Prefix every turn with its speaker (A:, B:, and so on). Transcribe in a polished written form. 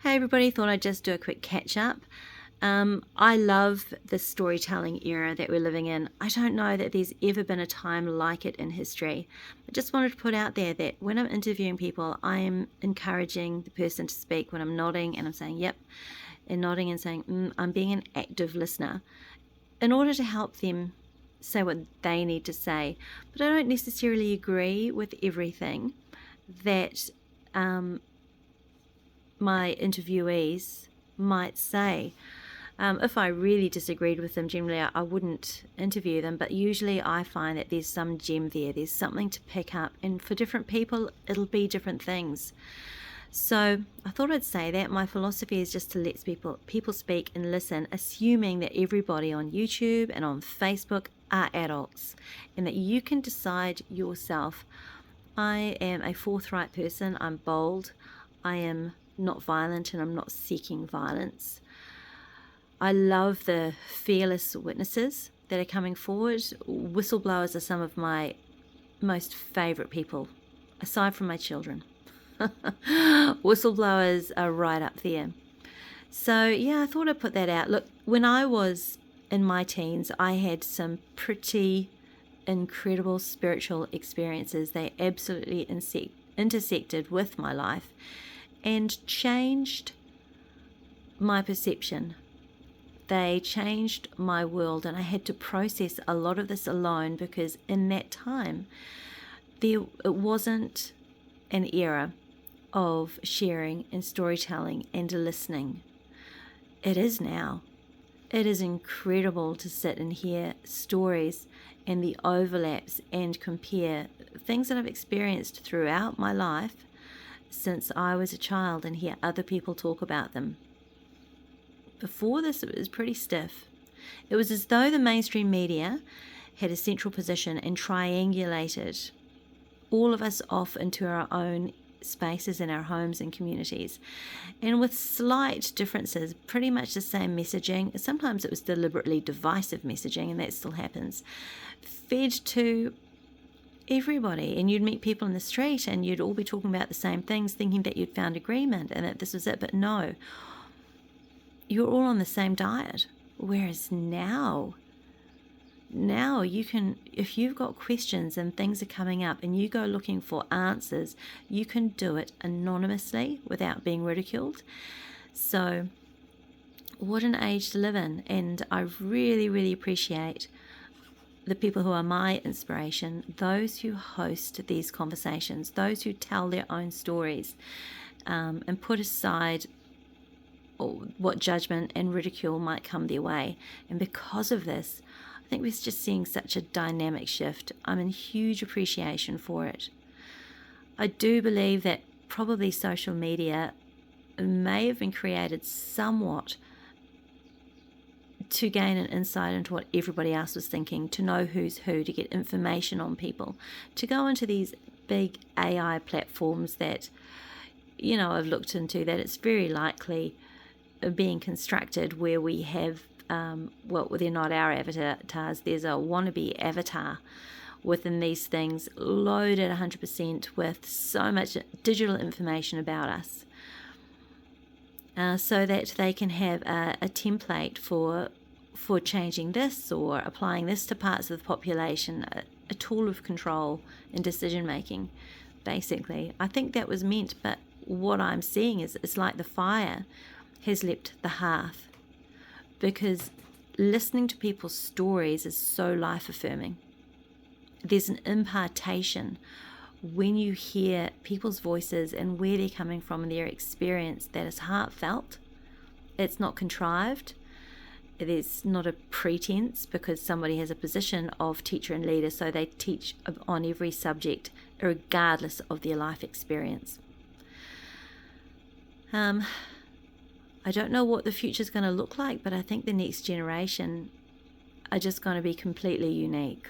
A: Hey everybody, thought I'd just do a quick catch up. I love the storytelling era that we're living in. I don't know that there's ever been a time like it in history. I just wanted to put out there that when I'm interviewing people, I am encouraging the person to speak when I'm nodding and I'm saying, yep, and nodding and saying, I'm being an active listener in order to help them say what they need to say. But I don't necessarily agree with everything that my interviewees might say. If I really disagreed with them, generally I wouldn't interview them, but usually I find that there's some gem there. There's something to pick up, and for different people, it'll be different things. So I thought I'd say that my philosophy is just to let people speak and listen, assuming that everybody on YouTube and on Facebook are adults, and that you can decide yourself. I am a forthright person. I'm bold. I am not violent, and I'm not seeking violence. I love the fearless witnesses that are coming forward. Whistleblowers are some of my most favourite people, aside from my children. Whistleblowers are right up there. So yeah, I thought I'd put that out. Look, when I was in my teens, I had some pretty incredible spiritual experiences. They absolutely intersected with my life and changed my perception. They changed my world, and I had to process a lot of this alone because in that time it wasn't an era of sharing and storytelling and listening. It is now. It is incredible to sit and hear stories and the overlaps and compare things that I've experienced throughout my life since I was a child and hear other people talk about them. Before this, it was pretty stiff. It was as though the mainstream media had a central position and triangulated all of us off into our own spaces in our homes and communities, and with slight differences, pretty much the same messaging. Sometimes it was deliberately divisive messaging, and that still happens, fed to everybody. And you'd meet people in the street and you'd all be talking about the same things, thinking that you'd found agreement and that this was it, but no, you're all on the same diet. Whereas now you can, if you've got questions and things are coming up and you go looking for answers, you can do it anonymously without being ridiculed. So what an age to live in. And I really, really appreciate the people who are my inspiration, those who host these conversations, those who tell their own stories, and put aside what judgment and ridicule might come their way. And because of this, I think we're just seeing such a dynamic shift. I'm in huge appreciation for it. I do believe that probably social media may have been created somewhat to gain an insight into what everybody else was thinking, to know who's who, to get information on people, to go into these big AI platforms that, I've looked into, that it's very likely being constructed where we have, they're not our avatars, there's a wannabe avatar within these things, loaded 100% with so much digital information about us, so that they can have a template for changing this or applying this to parts of the population, a tool of control and decision making, basically. I think that was meant, but what I'm seeing is it's like the fire has leapt the hearth, because listening to people's stories is so life-affirming. There's an impartation when you hear people's voices and where they're coming from and their experience that is heartfelt. It's not contrived. There's not a pretense because somebody has a position of teacher and leader, so they teach on every subject regardless of their life experience. I don't know what the future's going to look like, but I think the next generation are just going to be completely unique.